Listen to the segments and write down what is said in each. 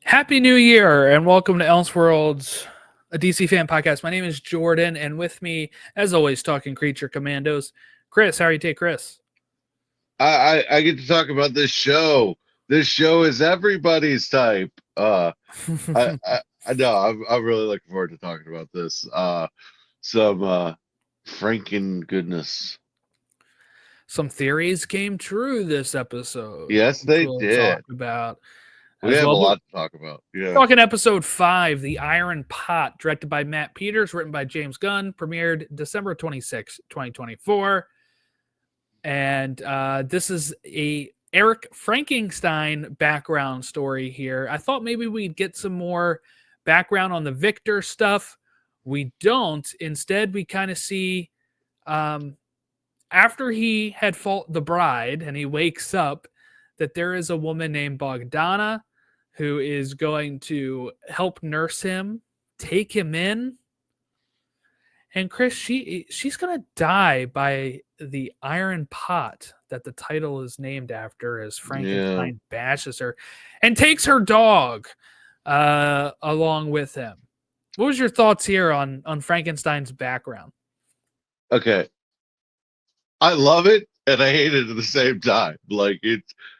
Happy New Year and welcome to Elseworlds, a DC fan podcast. My name is Jordan, and with me, as always, talking Creature Commandos. Chris, how are you today, Chris? I get to talk about this show. This show is everybody's type. I know I'm really looking forward to talking about this. Some Franken goodness. Some theories came true this episode, Yes, which they we'll talk did. about We as have a well. But lot to talk about. Yeah. talking episode 5, The Iron Pot, directed by Matt Peters, written by James Gunn, premiered December 26, 2024. And this is a Eric Frankenstein background story here. I thought maybe we'd get some more background on the Victor stuff. We don't. Instead, we kind of see after he had fought the bride and he wakes up that there is a woman named Bogdana who is going to help nurse him, take him in. And Chris, she's gonna die by the iron pot that the title is named after, as Yeah. Frankenstein bashes her and takes her dog along with him. What was your thoughts here on Frankenstein's background? Okay. I love it and I hate it at the same time. Like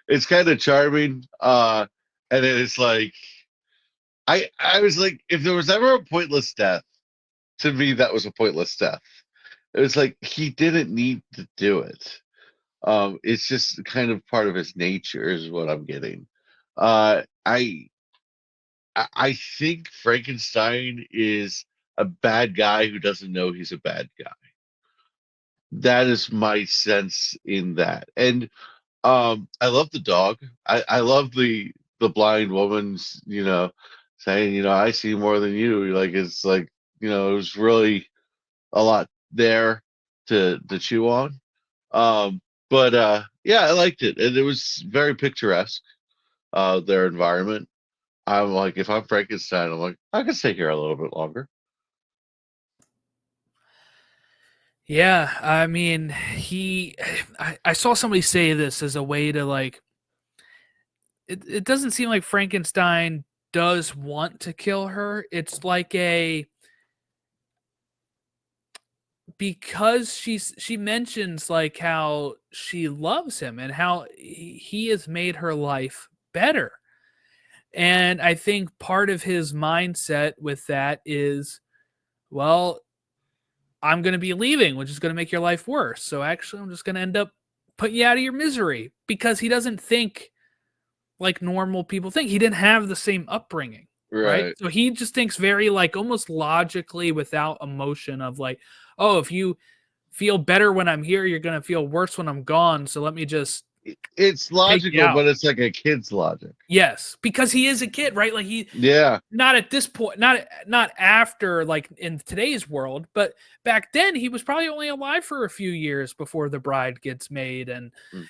it's kind of charming. And it's like I was like, if there was ever a pointless death, to me that was a pointless death. It was like he didn't need to do it. It's just kind of part of his nature, is what I'm getting. Uh, I I think Frankenstein is a bad guy who doesn't know he's a bad guy. That is my sense in that. And I love the dog. I love the blind woman's, saying, I see more than you. Like it's like, it was really a lot there to chew on. But yeah, I liked it, and it was very picturesque. Their environment. I'm like, if I'm Frankenstein, I'm like, I could stay here a little bit longer. Yeah, I mean, I saw somebody say this as a way to like, it doesn't seem like Frankenstein does want to kill her. It's like because she mentions like how she loves him and how he has made her life better. And I think part of his mindset with that is, well, I'm going to be leaving, which is going to make your life worse. So actually, I'm just going to end up putting you out of your misery, because he doesn't think like normal people think. He didn't have the same upbringing, right? Right. So he just thinks very like almost logically without emotion of like, oh, if you feel better when I'm here, you're going to feel worse when I'm gone. So let me just It's take you logical, out. but it's like a kid's logic. Yes, because he is a kid, right? Like he Yeah. not at this point, not after like in today's world, but back then he was probably only alive for a few years before the bride gets made. And Hmm.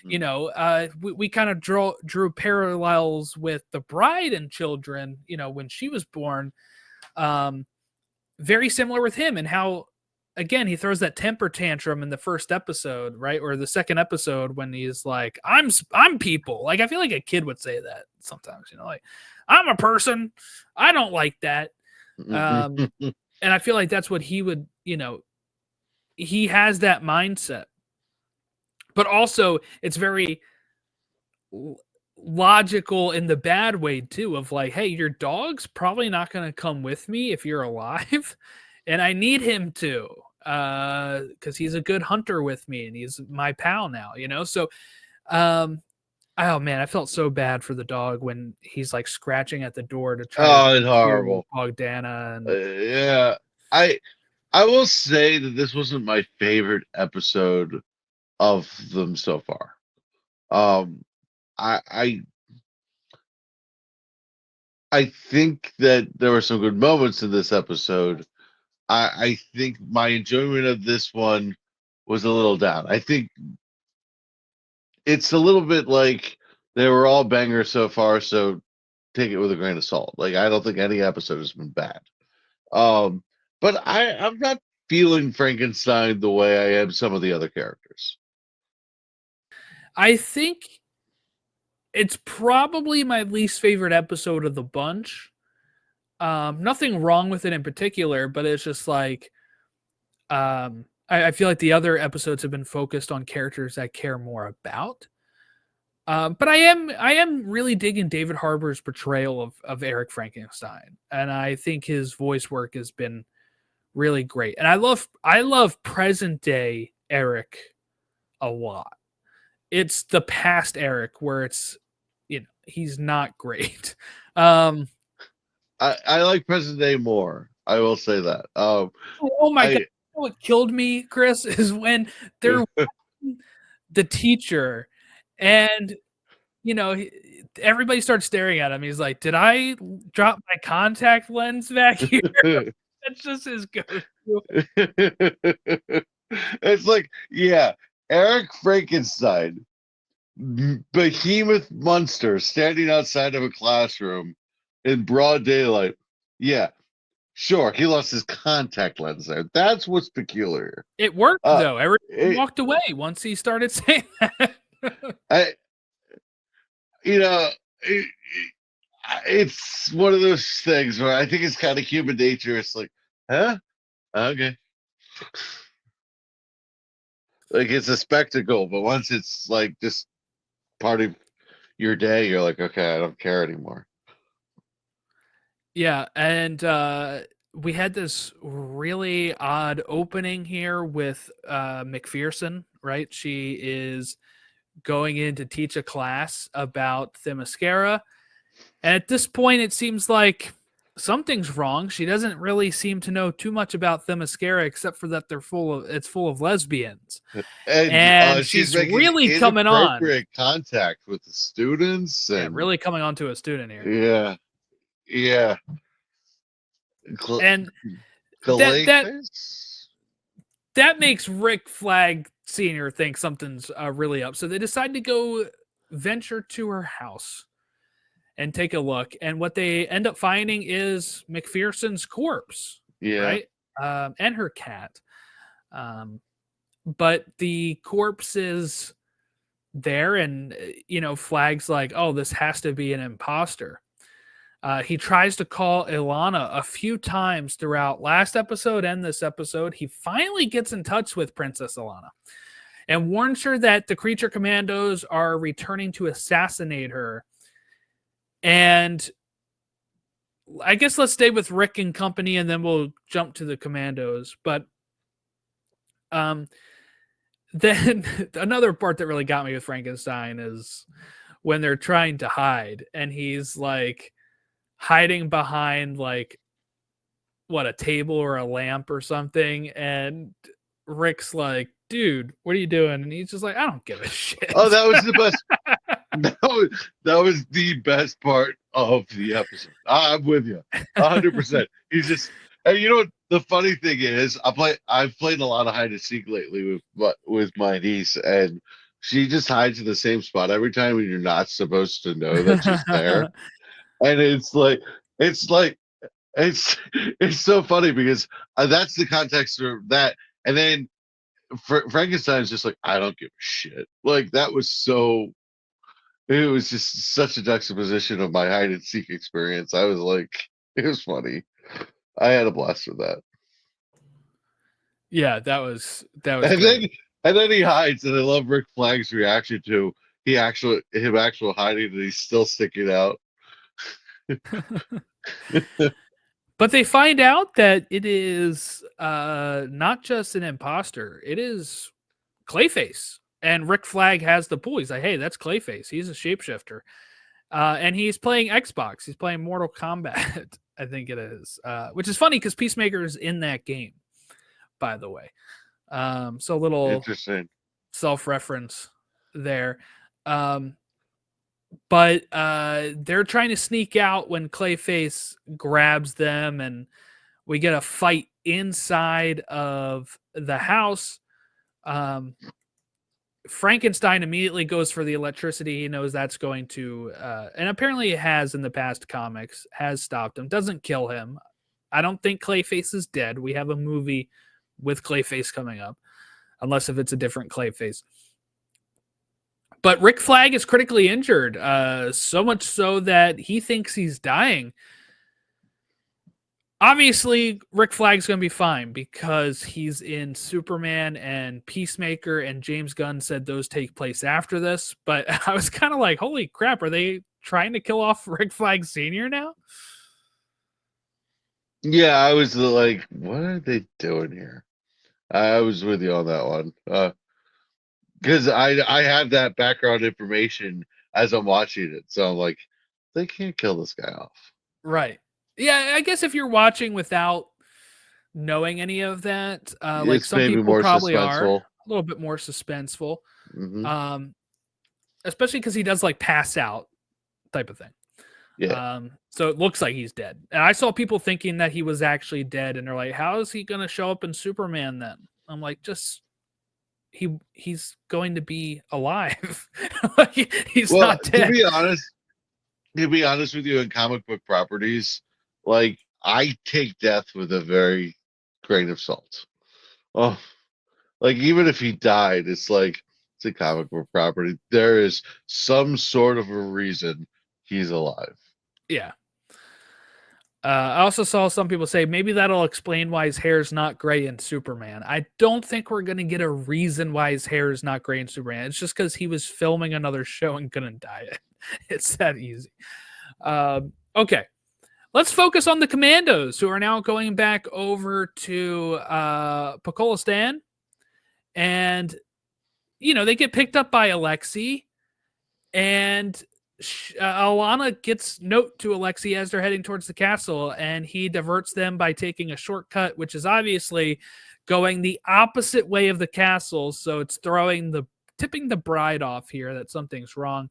we kind of drew parallels with the bride and children, when she was born. Um, very similar with him, and how again he throws that temper tantrum in the first episode, right, or the second episode, when he's like, I'm people. Like I feel like a kid would say that sometimes, like, I'm a person, I don't like that. um and I feel like that's what he would, he has that mindset. But also it's very logical in the bad way too, of like, hey, your dog's probably not going to come with me if you're alive, and I need him to, because he's a good hunter with me and he's my pal now, so um oh man, I felt so bad for the dog when he's like scratching at the door to try to Oh, it's heal horrible. Bogdana. And Yeah. I I will say that this wasn't my favorite episode of them so far. Um, I I think that there were some good moments in this episode. I think my enjoyment of this one was a little down. I think it's a little bit like they were all bangers so far, so take it with a grain of salt. Like I don't think any episode has been bad. Um, but I'm not feeling Frankenstein the way I am some of the other characters. I think It's probably my least favorite episode of the bunch. Nothing wrong with it in particular, but it's just like I feel like the other episodes have been focused on characters I care more about. But I am really digging David Harbour's portrayal of Eric Frankenstein, and I think his voice work has been really great. And I love present day Eric a lot. It's the past Eric where it's he's not great. I like present day more. I will say that. Oh my god! What killed me, Chris, is when they're the teacher, and everybody starts staring at him. He's like, "Did I drop my contact lens back here?" That's just his go-to. It's like, yeah, Eric Frankenstein, behemoth monster standing outside of a classroom in broad daylight. Yeah, sure, he lost his contact lens there. That's what's peculiar. It worked though. Everyone walked away once he started saying that. It's one of those things where I think it's kind of human nature. It's like, huh? Okay. Like, it's a spectacle, but once it's like just part of your day, you're like, okay, I don't care anymore. Yeah, and we had this really odd opening here with McPherson, right? She is going in to teach a class about Themyscira. And at this point, it seems like something's wrong. She doesn't really seem to know too much about Themyscira, except for that it's full of lesbians. And she's really coming on. Contact with the students. And really coming on to a student here. Yeah. Yeah. And that makes Rick Flag Sr. think something's really up. So they decide to go venture to her house and take a look. And what they end up finding is McPherson's corpse. Yeah. Right? And her cat. But the corpse is there, and Flag's like, oh, this has to be an imposter. He tries to call Ilana a few times throughout last episode and this episode. He finally gets in touch with Princess Ilana and warns her that the Creature Commandos are returning to assassinate her. And I guess let's stay with Rick and company, and then we'll jump to the Commandos. But then another part that really got me with Frankenstein is when they're trying to hide, and he's like hiding behind like a table or a lamp or something, and Rick's like, dude, what are you doing? And he's just like, I don't give a shit. Oh, that was the best. that was the best part of the episode. I'm with you 100%. He's just, and what the funny thing is, I've played a lot of hide and seek lately with my niece, and she just hides in the same spot every time when you're not supposed to know that she's there. And it's so funny because that's the context of that. And then Frankenstein's just like, I don't give a shit. Like, that was so. It was just such a juxtaposition of my hide and seek experience. I was like, it was funny. I had a blast with that. Yeah, that was. And then he hides, and I love Rick Flag's reaction to him actual hiding, and he's still sticking out. But they find out that it is not just an imposter; it is Clayface. And Rick Flag has the pool. He's like, hey, that's Clayface. He's a shapeshifter. And he's playing Xbox. He's playing Mortal Kombat, I think it is. Which is funny because Peacemaker is in that game, by the way. So a little interesting self-reference there. But they're trying to sneak out when Clayface grabs them, and we get a fight inside of the house. Frankenstein immediately goes for the electricity. He knows that's going to, and apparently it has in the past comics, has stopped him. Doesn't kill him. I don't think Clayface is dead. We have a movie with Clayface coming up, unless if it's a different Clayface. But Rick Flag is critically injured, so much so that he thinks he's dying. Obviously, Rick Flag's going to be fine because he's in Superman and Peacemaker, and James Gunn said those take place after this. But I was kind of like, holy crap, are they trying to kill off Rick Flag Sr. now? Yeah, I was like, what are they doing here? I was with you on that one. Because I have that background information as I'm watching it. So I'm like, they can't kill this guy off. Right. Yeah, I guess if you're watching without knowing any of that, like It's some maybe people more probably are, suspenseful. a little bit more suspenseful. Mm-hmm. Especially because he does like pass out type of thing. Yeah. So it looks like he's dead. And I saw people thinking that he was actually dead, and they're like, how is he going to show up in Superman then? I'm like, just he's going to be alive. Like, he's not dead. To be honest with you, in comic book properties, like I take death with a very grain of salt. Oh, like even if he died, it's like it's a comic book property. There is some sort of a reason he's alive. Yeah. I also saw some people say maybe that'll explain why his hair is not gray in Superman. I don't think we're going to get a reason why his hair is not gray in Superman. It's just because he was filming another show and couldn't dye it. It's that easy. Okay. Let's focus on the Commandos, who are now going back over to Pokolistan. And, they get picked up by Alexei. And Alana gets note to Alexei as they're heading towards the castle, and he diverts them by taking a shortcut, which is obviously going the opposite way of the castle. So it's tipping the bride off here that something's wrong.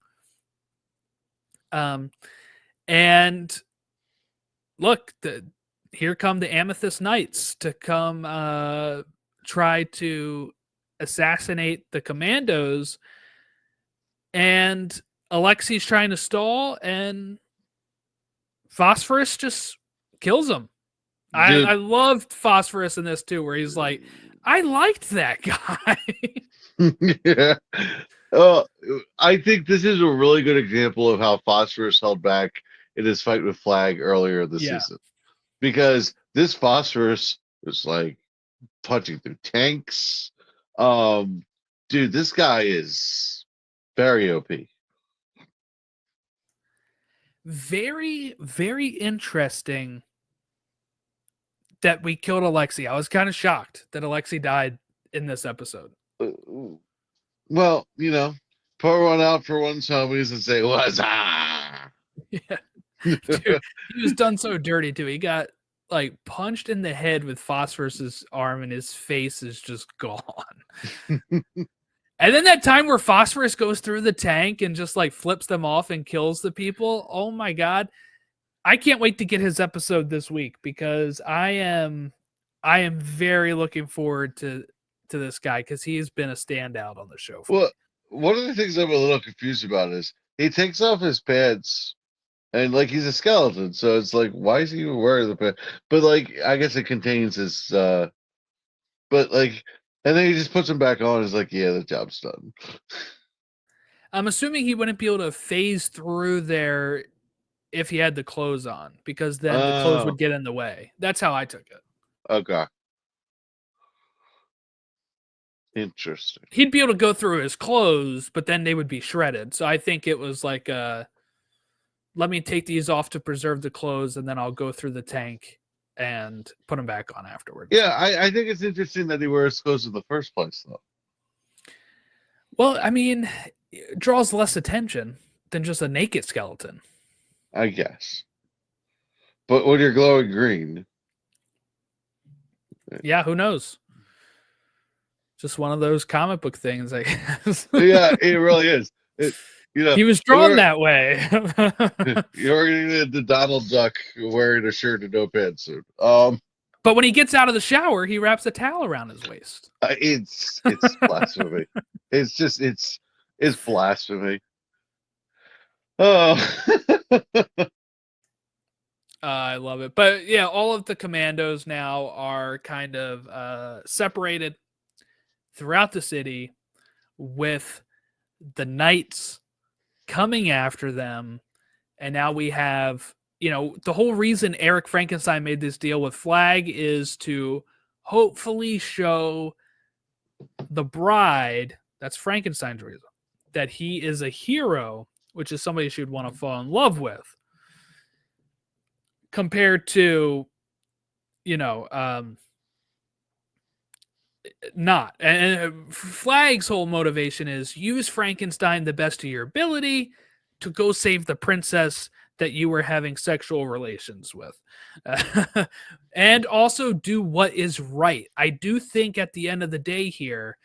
And look, here come the Amethyst Knights to come try to assassinate the Commandos. And Alexei's trying to stall, and Phosphorus just kills him. I loved Phosphorus in this too, where he's like, I liked that guy. Yeah. I think this is a really good example of how Phosphorus held back in his fight with Flag earlier this season. Because this Phosphorus was like punching through tanks. Dude, this guy is very OP. Very, very interesting that we killed Alexei. I was kind of shocked that Alexei died in this episode. Well, pour one out for one's homies and say, "What's up?" Yeah. Dude, he was done so dirty too. He got like punched in the head with Phosphorus's arm, and his face is just gone. And then that time where Phosphorus goes through the tank and just like flips them off and kills the people. Oh my God. I can't wait to get his episode this week because I am very looking forward to this guy because he's been a standout on the show. Well, one of the things I'm a little confused about is he takes off his pants and like he's a skeleton. So it's like, why is he even wearing the pants? But like, I guess it contains his, but like, and then he just puts them back on. It's like, yeah, the job's done. I'm assuming he wouldn't be able to phase through there if he had the clothes on, because then the clothes would get in the way. That's how I took it. Okay. Interesting. He'd be able to go through his clothes, but then they would be shredded. So I think it was like, let me take these off to preserve the clothes, and then I'll go through the tank and put them back on afterwards. Yeah, I think it's interesting that he wears clothes in the first place, though. Well, I mean, it draws less attention than just a naked skeleton. I guess. But when you're glowing green. Yeah, who knows? Just one of those comic book things, I guess. Yeah, it really is. He was drawn that way. You're getting the Donald Duck wearing a shirt and no pantsuit. But when he gets out of the shower, he wraps a towel around his waist. It's blasphemy. It's blasphemy. Oh. I love it. But yeah, all of the Commandos now are kind of separated throughout the city with the knights coming after them, and now we have, the whole reason Eric Frankenstein made this deal with Flag is to hopefully show the bride, that's Frankenstein's reason, that he is a hero, which is somebody she would want to fall in love with, compared to, not. And Flag's whole motivation is use Frankenstein the best of your ability to go save the princess that you were having sexual relations with. And also do what is right. I do think at the end of the day here,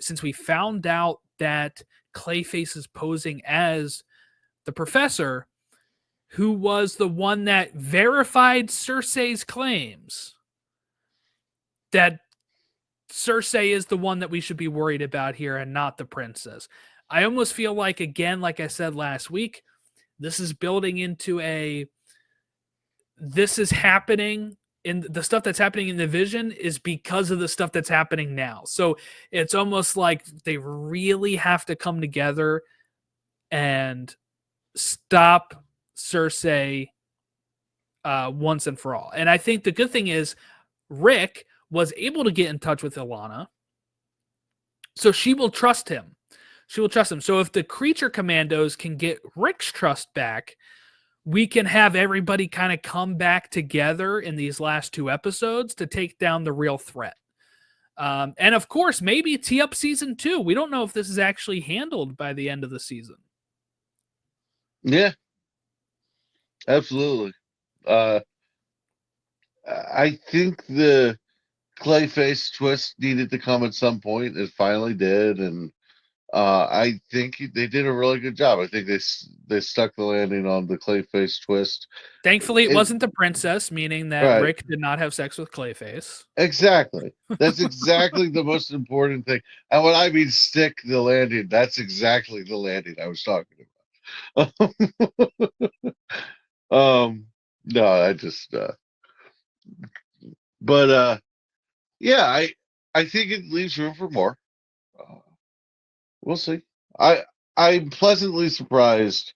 since we found out that Clayface is posing as the professor, who was the one that verified Cersei's claims, that Cersei is the one that we should be worried about here and not the princess. I almost feel like, again, like I said last week, this is building into this is happening in the stuff that's happening in the vision is because of the stuff that's happening now. So it's almost like they really have to come together and stop Cersei once and for all. And I think the good thing is Rick was able to get in touch with Ilana, so she will trust him. So if the Creature Commandos can get Rick's trust back, we can have everybody kind of come back together in these last 2 episodes to take down the real threat. And of course, maybe tee up season 2. We don't know if this is actually handled by the end of the season. Yeah, absolutely. I think the Clayface twist needed to come at some point. It finally did, and I think they did a really good job. I think they stuck the landing on the Clayface twist. Thankfully, it wasn't the princess, meaning that right. Rick did not have sex with Clayface. Exactly. That's exactly the most important thing. And when I mean stick the landing, that's exactly the landing I was talking about. No, I just but yeah, I think it leaves room for more. We'll see. I'm pleasantly surprised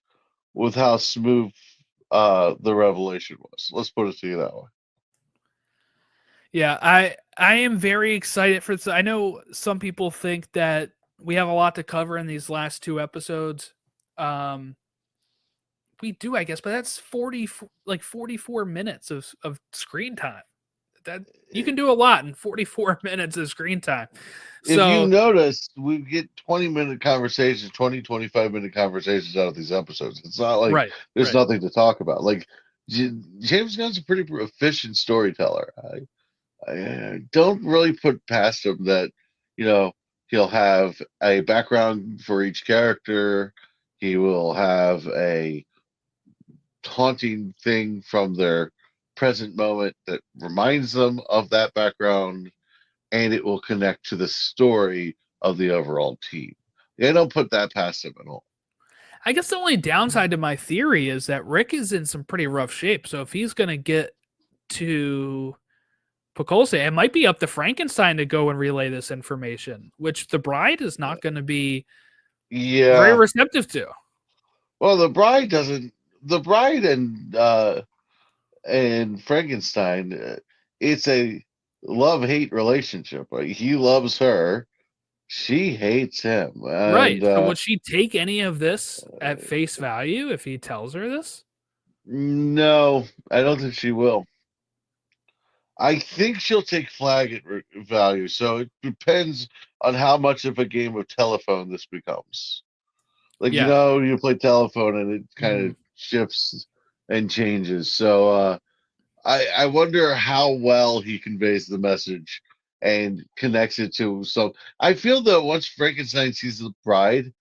with how smooth the revelation was. Let's put it to you that way. Yeah, I am very excited for this. I know some people think that we have a lot to cover in these last 2 episodes. We do, I guess, but that's 44 minutes of screen time. That you can do a lot in 44 minutes of screen time. If you notice, we get 20-minute conversations, 25-minute conversations out of these episodes. It's not like there's nothing to talk about. Like James Gunn's a pretty efficient storyteller. I don't really put past him that, he'll have a background for each character. He will have a haunting thing from their present moment that reminds them of that background, and it will connect to the story of the overall team. They don't put that past him at all. I guess the only downside to my theory is that Rick is in some pretty rough shape. So if he's going to get to Pokolse, it might be up to Frankenstein to go and relay this information, which the bride is not going to be very receptive to. Well, the bride and Frankenstein, it's a love-hate relationship. Like, he loves her, she hates him. And, right. So would she take any of this at face value if he tells her this? No, I don't think she will. I think she'll take Flag at value. So it depends on how much of a game of telephone this becomes. Like, you play telephone and it kind of shifts and changes. So I wonder how well he conveys the message and connects it to. So I feel that once Frankenstein sees the bride,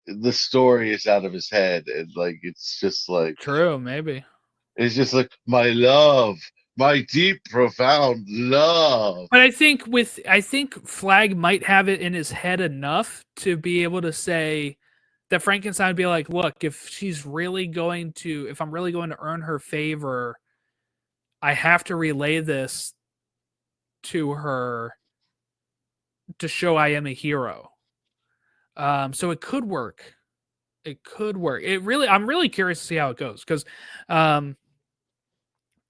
the story is out of his head, and like it's just like true, maybe it's just like my love, my deep, profound love. But I think Flag might have it in his head enough to be able to say that Frankenstein would be like, look, if I'm really going to earn her favor, I have to relay this to her to show I am a hero. So it could work. It could work. I'm really curious to see how it goes because,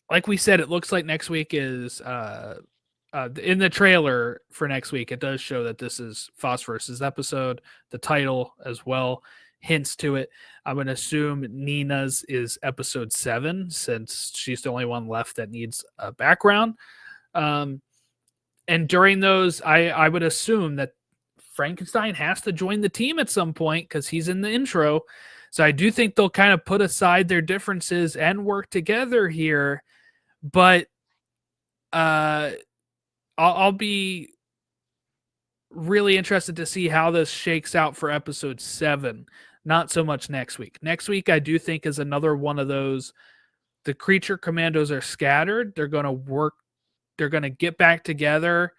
like we said, it looks like next week is in the trailer for next week. It does show that this is Phosphorus's episode. The title as well hints to it. I would assume Nina's is episode 7 since she's the only one left that needs a background. And during those, I would assume that Frankenstein has to join the team at some point because he's in the intro. So I do think they'll kind of put aside their differences and work together here. But I'll be really interested to see how this shakes out for episode 7. Not so much next week. Next week, I do think is another one of those. The Creature Commandos are scattered. They're going to work. They're going to get back together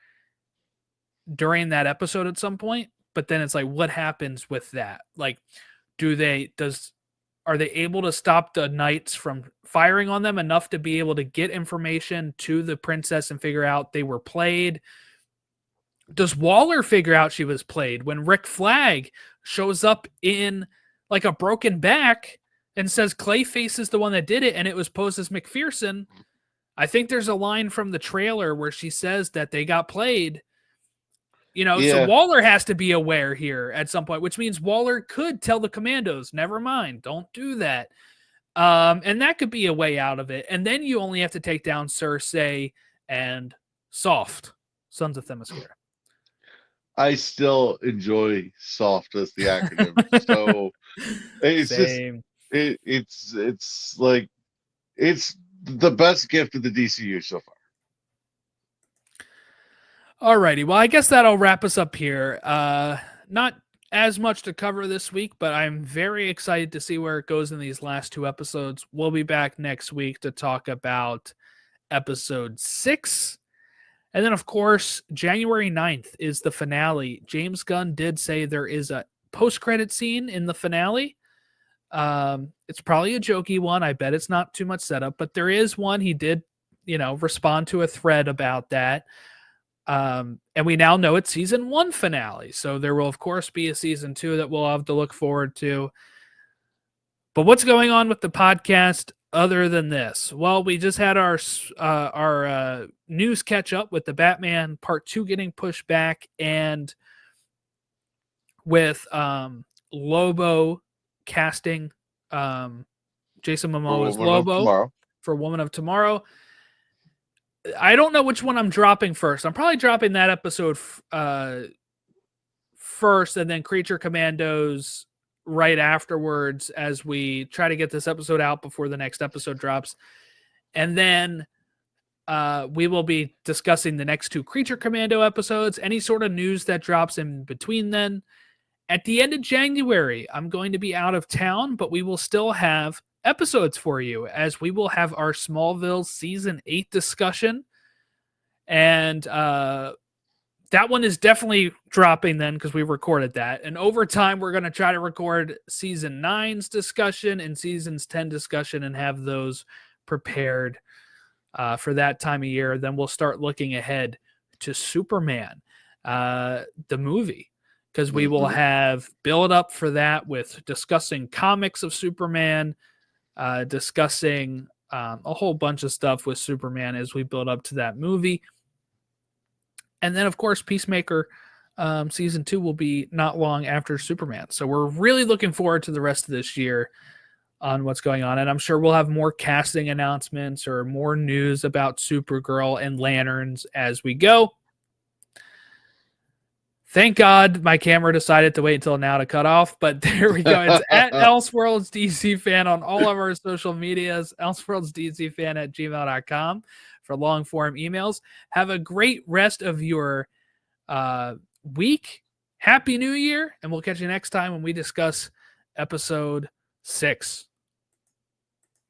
during that episode at some point. But then it's like, what happens with that? Like, are they able to stop the knights from firing on them enough to be able to get information to the princess and figure out they were played? Does Waller figure out she was played when Rick Flag shows up in like a broken back and says Clayface is the one that did it and it was posed as McPherson? I think there's a line from the trailer where she says that they got played. So Waller has to be aware here at some point, which means Waller could tell the Commandos, never mind, don't do that. And that could be a way out of it. And then you only have to take down Cersei and Soft, Sons of Themyscira. I still enjoy Soft as the acronym. So it's Same. it's like it's the best gift of the DCU so far. Alrighty, well, I guess that'll wrap us up here. Not as much to cover this week, but I'm very excited to see where it goes in these last 2 episodes. We'll be back next week to talk about episode 6. And then, of course, January 9th is the finale. James Gunn did say there is a post-credit scene in the finale. It's probably a jokey one. I bet it's not too much setup, but there is one. He did, respond to a thread about that. And we now know it's season 1 finale. So there will, of course, be a season 2 that we'll have to look forward to. But what's going on with the podcast other than this? Well, we just had our news catch up with the Batman Part 2 getting pushed back and with Lobo casting Jason Momoa's Lobo for Woman of Tomorrow. I don't know which one I'm dropping first. I'm probably dropping that episode first and then Creature Commandos right afterwards as we try to get this episode out before the next episode drops. And then we will be discussing the next 2 Creature Commando episodes, any sort of news that drops in between then. At the end of January, I'm going to be out of town, but we will still have episodes for you as we will have our Smallville season 8 discussion. And that one is definitely dropping then because we recorded that. And over time, we're going to try to record season 9's discussion and season's 10 discussion and have those prepared for that time of year. Then we'll start looking ahead to Superman, the movie, because we will have build up for that with discussing comics of Superman, discussing a whole bunch of stuff with Superman as we build up to that movie. And then, of course, Peacemaker season 2 will be not long after Superman. So we're really looking forward to the rest of this year on what's going on. And I'm sure we'll have more casting announcements or more news about Supergirl and Lanterns as we go. Thank God my camera decided to wait until now to cut off, but there we go. It's at elseworldsdcfan on all of our social medias, elseworldsdcfan@gmail.com for long form emails. Have a great rest of your week. Happy New Year, and we'll catch you next time when we discuss episode 6.